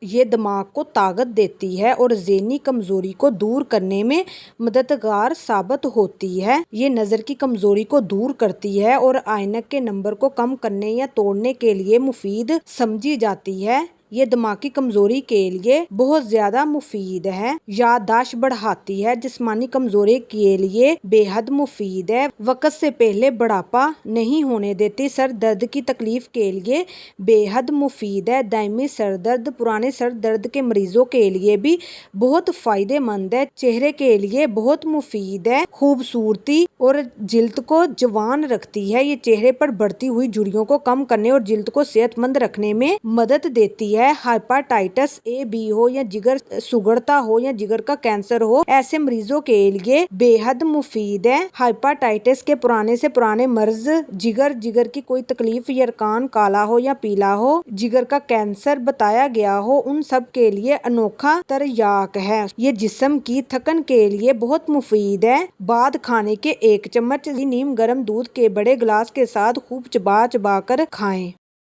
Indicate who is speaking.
Speaker 1: یہ دماغ کو طاقت دیتی ہے اور ذہنی کمزوری کو دور کرنے میں مددگار ثابت ہوتی ہے۔ یہ نظر کی کمزوری کو دور کرتی ہے اور عینک کے نمبر کو کم کرنے یا توڑنے کے لیے مفید سمجھی جاتی ہے۔ یہ دماغ کی کمزوری کے لیے بہت زیادہ مفید ہے۔ یادداشت بڑھاتی ہے۔ جسمانی کمزوری کے لیے بے حد مفید ہے۔ وقت سے پہلے بڑھاپا نہیں ہونے دیتی۔ سر درد کی تکلیف کے لیے بے حد مفید ہے۔ دائمی سر درد، پرانے سر درد کے مریضوں کے لیے بھی بہت فائدہ مند ہے۔ چہرے کے لیے بہت مفید ہے۔ خوبصورتی اور جلد کو جوان رکھتی ہے۔ یہ چہرے پر بڑھتی ہوئی جھریوں کو کم کرنے اور جلد کو صحت مند رکھنے میں مدد دیتی ہے۔ ہیپاٹائٹس اے بی ہو یا جگر سگڑتا ہو یا جگر کا کینسر ہو، ایسے مریضوں کے لیے بے حد مفید ہے۔ ہیپاٹائٹس کے پرانے سے پرانے مرض، جگر کی کوئی تکلیف، یرقان کالا ہو یا پیلا ہو، جگر کا کینسر بتایا گیا ہو، ان سب کے لیے انوکھا تریاک ہے۔ یہ جسم کی تھکن کے لیے بہت مفید ہے۔ بعد کھانے کے 1 چمچ نیم گرم دودھ کے بڑے گلاس کے ساتھ خوب چبا چبا کر کھائیں۔